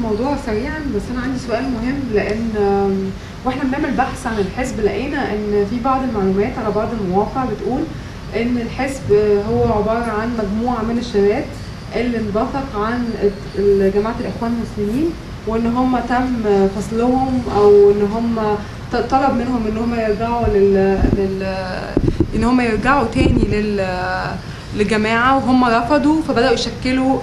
الموضوع سريعا، بس انا عندي سؤال مهم، لان واحنا بنعمل بحث عن الحزب لقينا ان في بعض المعلومات على بعض المواقع بتقول ان الحزب هو عباره عن مجموعه من الشباب اللي انبثق عن جماعه الاخوان المسلمين، وان هم تم فصلهم او ان هم طلب منهم ان هم يرجعوا ان هم يرجعوا تاني للجماعه، وهم رفضوا فبداوا يشكلوا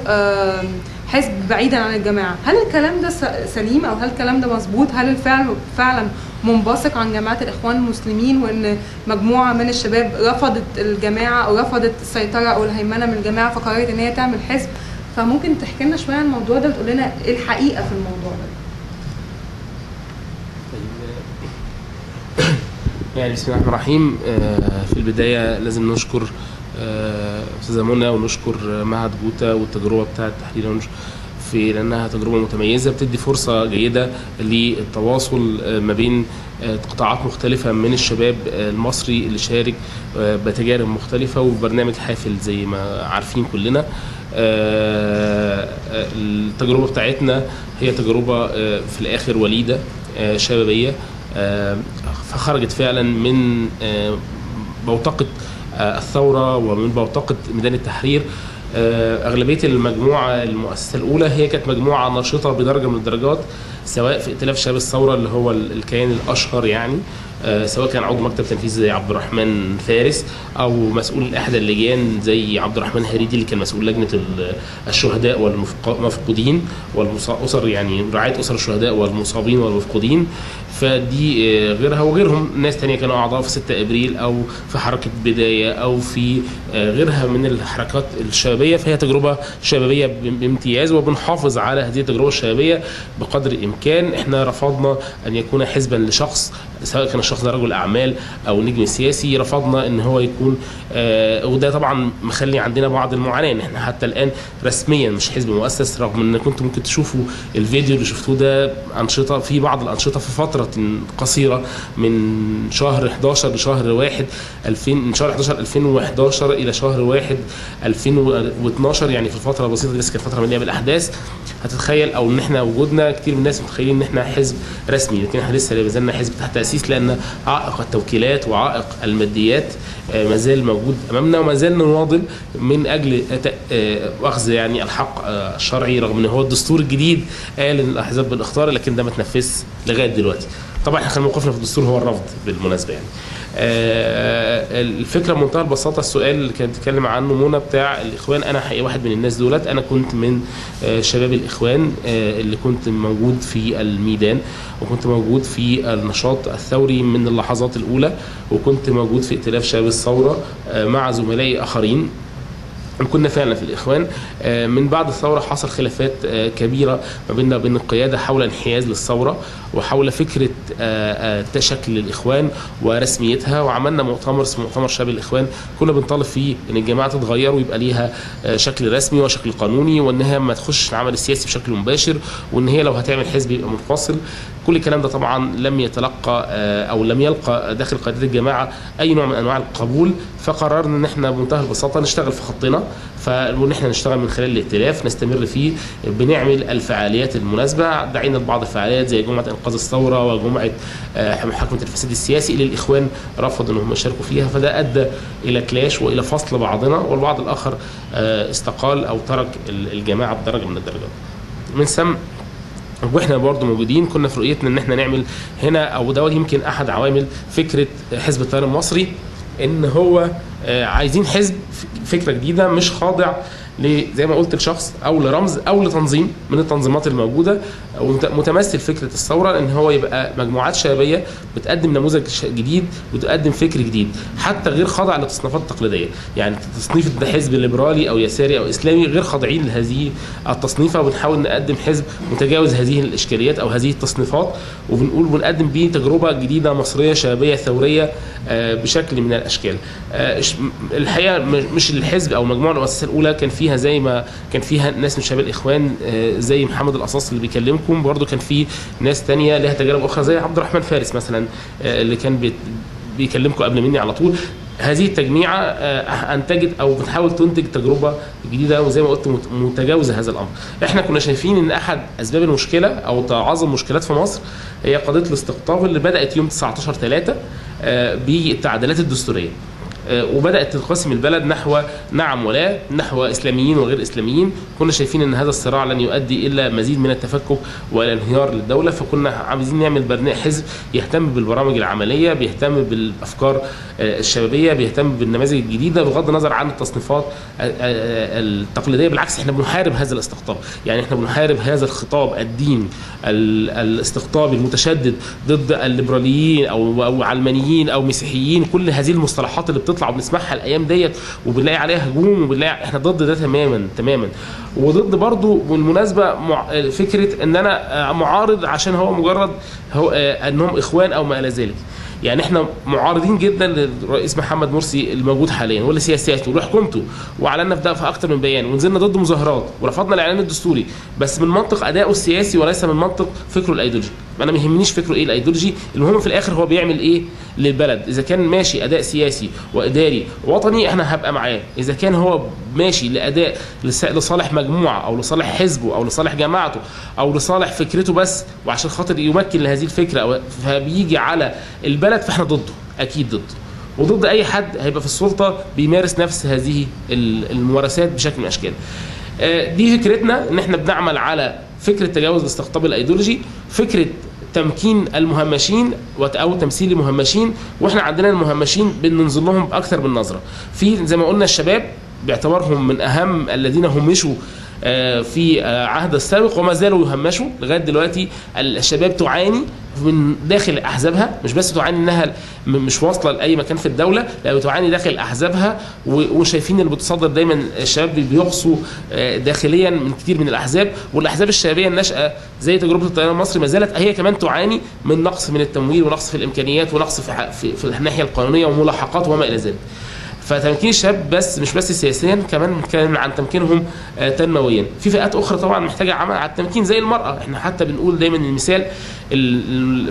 حزب بعيدا عن الجماعه. هل الكلام ده سليم او هل الكلام ده مظبوط؟ هل الفعل فعلا منبثق عن جماعه الاخوان المسلمين، وان مجموعه من الشباب رفضت الجماعه او رفضت السيطره او الهيمنه من الجماعه فقررت ان هي تعمل حزب؟ فممكن تحكي لنا شويه عن الموضوع ده وتقول لنا ايه الحقيقه في الموضوع ده؟ يعني بسم الله الرحمن الرحيم. في البدايه لازم نشكر استاذه منى ونشكر معهد جوتا والتجربه بتاعه التحليل في لانها تجربه متميزه بتدي فرصه جيده للتواصل ما بين قطاعات مختلفه من الشباب المصري اللي شارك بتجارب مختلفه وبرنامج حافل زي ما عارفين كلنا. التجربه بتاعتنا هي تجربه في الاخر وليده شبابيه، فخرجت فعلا من بوتقه الثوره ومن بوتقه ميدان التحرير. اغلبيه المجموعه المؤسسه الاولى هي كانت مجموعه نشطه بدرجه من الدرجات، سواء في ائتلاف شباب الثوره اللي هو الكيان الاشهر يعني، سواء كان عضو مكتب تنفيذي زي عبد الرحمن فارس او مسؤول احدى اللجان زي عبد الرحمن هريدي اللي كان مسؤول لجنه الشهداء والمفقودين والاسر، يعني رعايه اسر الشهداء والمصابين والمفقودين. فدي غيرها وغيرهم ناس تانية كانوا اعضاء في 6 ابريل او في حركه بدايه او في غيرها من الحركات الشبابيه. فهي تجربه شبابيه بامتياز، وبنحافظ على هذه التجربه الشبابيه بقدر الامكان. احنا رفضنا ان يكون حزبا لشخص، سواء كان الشخص ده رجل اعمال او نجم سياسي. رفضنا ان هو يكون وده طبعا مخلي عندنا بعض المعاناه. احنا حتى الان رسميا مش حزب مؤسس، رغم ان كنتم ممكن تشوفوا الفيديو اللي شفتوه ده انشطه، في بعض الانشطه في فتره قصيره من شهر 11 لشهر 1 من شهر 11 2011 الى شهر 1 2012، يعني في الفتره البسيطه دي بس كانت فتره مليئه بالاحداث. هتتخيل او ان احنا وجودنا كتير من الناس متخيلين ان احنا حزب رسمي، لكن احنا لسه لا زلنا حزب تحت تاسيس، لان عائق التوكيلات وعائق الماديات ما زال موجود امامنا، وما زال نناضل من اجل اخذ يعني الحق الشرعي، رغم ان هو الدستور الجديد قال ان الاحزاب بالاخطار، لكن ده ما تنفذش لغايه دلوقتي. طبعا احنا كان موقفنا في الدستور هو الرفض بالمناسبه يعني. الفكره بمنتهى البساطه، السؤال اللي كانت بتتكلم عنه منى بتاع الاخوان، انا حقيقه واحد من الناس دولت. انا كنت من شباب الاخوان اللي كنت موجود في الميدان، وكنت موجود في النشاط الثوري من اللحظات الاولى، وكنت موجود في ائتلاف شباب الثوره مع زملائي اخرين. كنا فعلا في الاخوان. من بعد الثوره حصل خلافات كبيره ما بيننا وبين القياده حول انحياز للثوره وحول فكره تشكل الاخوان ورسميتها، وعملنا مؤتمر اسمه مؤتمر شباب الاخوان. كنا بنطالب فيه ان الجماعه تتغير ويبقى ليها شكل رسمي وشكل قانوني، وان هي ما تخش العمل السياسي بشكل مباشر، وان هي لو هتعمل حزب يبقى منفصل. كل الكلام ده طبعا لم يتلقى او لم يلقى داخل قيادات الجماعه اي نوع من انواع القبول. فقررنا ان احنا بمنتهى البساطه نشتغل في خطنا، وان احنا نشتغل من خلال الائتلاف نستمر فيه، بنعمل الفعاليات المناسبه. دعينا لبعض الفعاليات زي جمعه انقاذ الثوره وجمعه محاكمه الفساد السياسي، اللي الاخوان رفضوا انهم يشاركوا فيها، فده ادى الى كلاش والى فصل بعضنا، والبعض الاخر استقال او ترك الجماعه بدرجه من الدرجات. من ثم واحنا برضه موجودين كنا في رؤيتنا ان احنا نعمل هنا، او ده يمكن احد عوامل فكره حزب التيار المصري، ان هو عايزين حزب فكره جديده مش خاضع زي ما قلت لشخص او لرمز او لتنظيم من التنظيمات الموجوده، ومتمثل فكره الثوره ان هو يبقى مجموعات شبابيه بتقدم نموذج جديد وتقدم فكر جديد، حتى غير خاضع للتصنيفات التقليديه. يعني تصنيف ده حزب ليبرالي او يساري او اسلامي غير خاضعين لهذه التصنيفه، وبنحاول نقدم حزب متجاوز هذه الاشكاليات او هذه التصنيفات، وبنقول بنقدم بيه تجربه جديده مصريه شبابيه ثوريه بشكل من الاشكال. الحقيقه مش الحزب او مجموعه المؤسسه الاولى كان فيها زي ما كان فيها ناس من شباب الاخوان زي محمد القصاص اللي بيكلمكم، برضو كان في ناس تانية لها تجارب اخرى زي عبد الرحمن فارس مثلا اللي كان بيكلمكم قبل مني على طول. هذه التجميعه انتجت او بتحاول تنتج تجربه جديده، وزي ما قلت متجاوزه هذا الامر. احنا كنا شايفين ان احد اسباب المشكله او اعظم المشكلات في مصر هي قضيه الاستقطاب اللي بدات يوم 19/3 بالتعديلات الدستوريه، وبدات تنقسم البلد نحو نعم ولا، نحو اسلاميين وغير اسلاميين. كنا شايفين ان هذا الصراع لن يؤدي الا مزيد من التفكك والانهيار للدوله، فكنا عايزين نعمل برنامج حزب يهتم بالبرامج العمليه، بيهتم بالافكار الشبابيه، بيهتم بالنماذج الجديده بغض النظر عن التصنيفات التقليديه. بالعكس احنا بنحارب هذا الاستقطاب، يعني احنا بنحارب هذا الخطاب الديني الاستقطابي المتشدد ضد الليبراليين او علمانيين او مسيحيين. كل هذه المصطلحات اللي بتطلع وبنسمعها الايام ديت وبنلاقي عليها هجوم، وبنلاقي احنا ضد ده تماما. وضد برضو بالمناسبه فكره ان انا معارض عشان هو مجرد هو انهم اخوان او ما الى ذلك. يعني احنا معارضين جدا للرئيس محمد مرسي الموجود حاليا ولسياساته ولحكومته، واعلنا في ده في اكثر من بيان، ونزلنا ضد مظاهرات ورفضنا الاعلان الدستوري، بس من منطق ادائه السياسي وليس من منطق فكره الايديولوجي. انا ما يهمنيش فكره ايه الايديولوجي، المهم في الاخر هو بيعمل ايه للبلد. اذا كان ماشي اداء سياسي واداري وطني احنا هبقى معاه، اذا كان هو ماشي لاداء لصالح مجموعه او لصالح حزبه او لصالح جماعته او لصالح فكرته بس وعشان خاطر يمكن لهذه الفكره فبيجي على البلد، فاحنا ضده، اكيد ضده، وضد اي حد هيبقى في السلطه بيمارس نفس هذه الممارسات بشكل من الاشكال. دي فكرتنا، ان احنا بنعمل على فكره تجاوز الاستقطاب الايديولوجي، فكره تمكين المهمشين او تمثيل المهمشين. واحنا عندنا المهمشين بننظر لهم باكثر من نظره. في زي ما قلنا الشباب باعتبارهم من اهم الذين همشوا في عهد السابق وما زالوا يهمشوا لغايه دلوقتي. الشباب تعاني من داخل احزابها، مش بس تعاني انها مش واصله لاي مكان في الدوله، لا بتعاني داخل احزابها. وشايفين اللي بتصدر دايما الشباب بيقصوا داخليا من كتير من الاحزاب، والاحزاب الشبابيه الناشئه زي تجربه التيار المصري ما زالت هي كمان تعاني من نقص من التمويل ونقص في الامكانيات ونقص في الناحيه القانونيه وملاحقات وما الى ذلك. فتمكين الشباب بس مش بس سياسيا، كمان بنتكلم عن تمكينهم تنمويا. في فئات اخرى طبعا محتاجه عمل على التمكين زي المراه. احنا حتى بنقول دايما المثال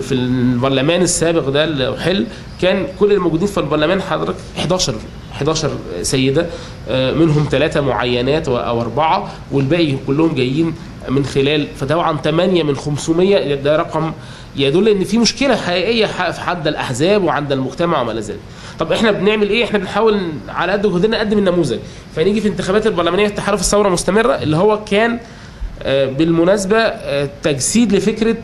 في البرلمان السابق ده اللي حل، كان كل الموجودين في البرلمان حضرتك 11 سيده، منهم 3 معينات او 4، والباقي كلهم جايين من خلال. فطبعا 8 من 500 ده رقم يدل ان في مشكله حقيقيه في عند الاحزاب وعند المجتمع وما الى ذلك. طب احنا بنعمل ايه؟ احنا بنحاول على قد جهدنا نقدم النموذج. فنيجي في الانتخابات البرلمانيه في تحالف الثوره مستمره، اللي هو كان بالمناسبه تجسيد لفكره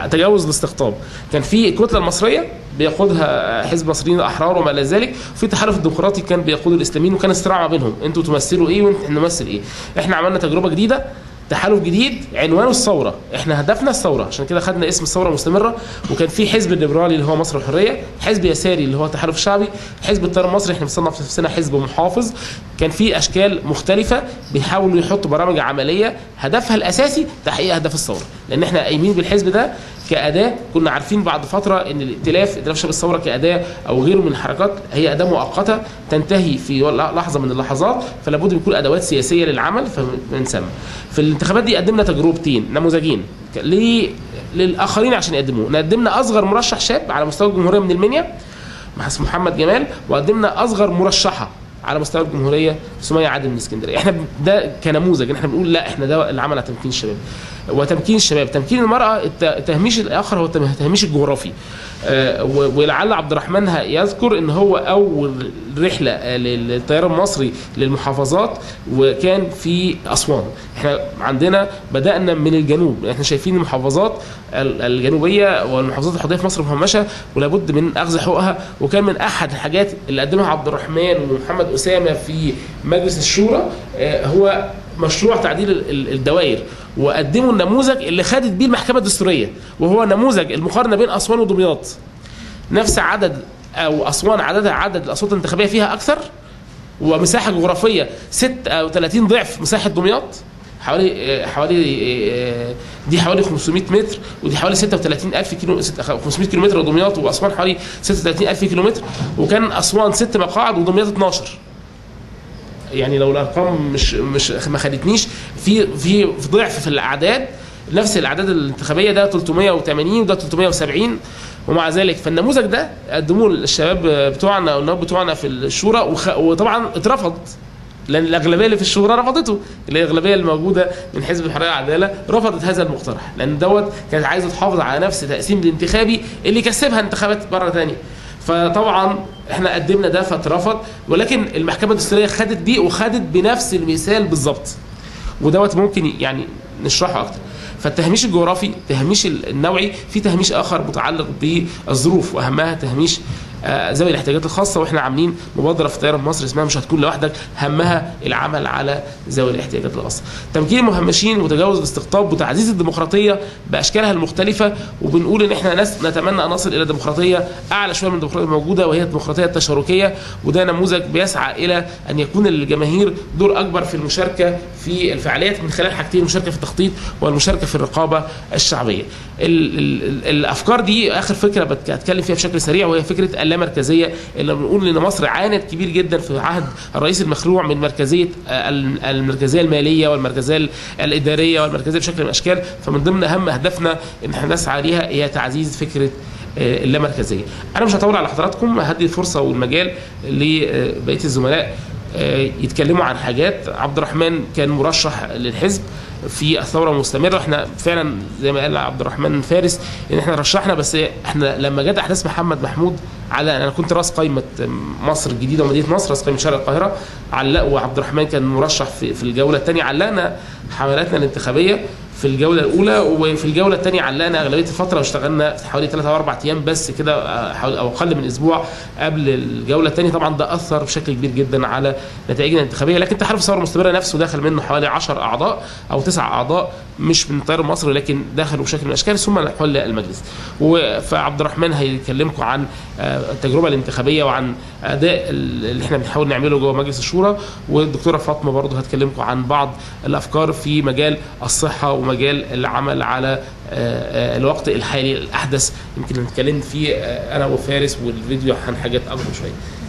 تجاوز الاستقطاب. كان في الكتله المصريه بيقودها حزب مصريين الاحرار وما الى ذلك، وفي التحالف الديمقراطي كان بيقود الاسلاميين، وكان الصراع ما بينهم، انتوا تمثلوا ايه واحنا نمثل ايه. احنا عملنا تجربه جديده، تحالف جديد عنوانه الثوره. احنا هدفنا الثوره، عشان كده خدنا اسم الثوره مستمره. وكان في حزب الليبرالي اللي هو مصر الحريه، حزب يساري اللي هو التحالف الشعبي، حزب التيار المصري احنا بنصنف نفسنا حزب محافظ. كان في اشكال مختلفه بيحاولوا يحطوا برامج عمليه هدفها الاساسي تحقيق اهداف الثوره، لان احنا قايمين بالحزب ده كاداه. كنا عارفين بعد فتره ان ائتلاف شباب الثوره كاداه او غيره من الحركات هي اداه مؤقته تنتهي في لحظه من اللحظات، فلا بد يكون ادوات سياسيه للعمل. فبنسمى في الانتخابات دي قدمنا تجربتين نموذجين للاخرين عشان يقدموه. قدمنا اصغر مرشح شاب على مستوى الجمهوريه من المنيا اسمه محمد جمال، وقدمنا اصغر مرشحه على مستوى الجمهوريه سميه عادل من اسكندريه. احنا ده كنموذج، احنا بنقول لا احنا ده اللي عمل على تمكين الشباب. وتمكين الشباب، تمكين المراه، التهميش الاخر هو التهميش الجغرافي. ولعل عبد الرحمن يذكر ان هو اول رحله للتيار المصري للمحافظات وكان في اسوان. احنا عندنا بدانا من الجنوب، احنا شايفين المحافظات الجنوبيه والمحافظات الحدوديه في مصر مهمشه ولابد من اخذ حقوقها. وكان من احد الحاجات اللي قدمها عبد الرحمن ومحمد اسامه في مجلس الشورى هو مشروع تعديل الدوائر، وقدموا النموذج اللي خدت بيه المحكمه الدستوريه، وهو نموذج المقارنه بين اسوان ودمياط. نفس عدد او اسوان عدد الاصوات الانتخابيه فيها اكثر، ومساحه جغرافيه 36 ضعف مساحه دمياط، دي حوالي 500 متر، ودي حوالي 36,000 كيلو، 500 كيلو متر، ودمياط واسوان حوالي 36,000 كيلو متر. وكان اسوان 6 مقاعد ودمياط 12. يعني لو الارقام مش ما خدتنيش في ضعف في الاعداد. نفس الاعداد الانتخابيه ده 380 وده 370، ومع ذلك فالنموذج ده قدموه الشباب بتوعنا او النواب بتوعنا في الشورى، وطبعا اترفض لان الاغلبيه اللي في الشورى رفضته، الاغلبيه الموجوده من حزب الحريه والعداله رفضت هذا المقترح، لان دوت كانت عايزه تحافظ على نفس تقسيم الانتخابي اللي كسبها انتخابات مره ثانيه. فطبعا احنا قدمنا ده فاترفض، ولكن المحكمه الدستوريه خدت دي وخدت بنفس المثال بالظبط، ودوت ممكن يعني نشرحه اكتر. فالتهميش الجغرافي، التهميش النوعي، في تهميش اخر متعلق بالظروف، واهمها تهميش ذوي الاحتياجات الخاصه، واحنا عاملين مبادره في طيران مصر اسمها مش هتكون لوحدك، همها العمل على ذوي الاحتياجات الخاصه. تمكين المهمشين وتجاوز الاستقطاب وتعزيز الديمقراطيه باشكالها المختلفه، وبنقول ان احنا نتمنى ان نصل الى ديمقراطيه اعلى شويه من الديمقراطيه الموجوده، وهي الديمقراطيه التشاركيه، وده نموذج بيسعى الى ان يكون للجماهير دور اكبر في المشاركه في الفعاليات من خلال حاجتين: المشاركه في التخطيط والمشاركه في الرقابه الشعبيه. الافكار دي اخر فكره بتكلم فيها بشكل سريع، وهي فكره اللامركزيه، اللي بنقول ان مصر عانت كبير جدا في عهد الرئيس المخلوع من المركزيه الماليه والمركزيه الاداريه والمركزيه بشكل من الاشكال. فمن ضمن اهم اهدافنا ان احنا نسعى ليها هي تعزيز فكره اللامركزيه. انا مش هطول على حضراتكم، هدي الفرصه والمجال لبقيه الزملاء يتكلموا عن حاجات. عبد الرحمن كان مرشح للحزب في الثوره المستمره، احنا فعلا زي ما قال عبد الرحمن فارس ان احنا رشحنا، بس احنا لما جت احداث محمد محمود على، انا كنت راس قائمه مصر الجديده ومدينه نصر، راس قائمه شرق القاهره، وعبد الرحمن كان مرشح في الجوله الثانيه. علقنا حملاتنا الانتخابيه في الجوله الاولى، وفي الجوله الثانيه علقنا اغلبيه الفتره، واشتغلنا حوالي 3 أو 4 ايام بس كده، او اقل من اسبوع قبل الجوله الثانيه. طبعا ده اثر بشكل كبير جدا على نتائجنا الانتخابيه، لكن تحالف الثوره المستمره نفسه دخل منه حوالي 10 اعضاء او 9 اعضاء مش من التيار المصري، لكن دخلوا بشكل من الاشكال ثم حل المجلس. فعبد الرحمن هيكلمكم عن التجربه الانتخابيه وعن اداء اللي احنا بنحاول نعمله جوه مجلس الشورى، والدكتوره فاطمه برضه هتكلمكم عن بعض الافكار في مجال الصحه ومجال العمل على الوقت الحالي الاحدث، يمكن نتكلم فيه انا وفارس، والفيديو عن حاجات اكبر شويه.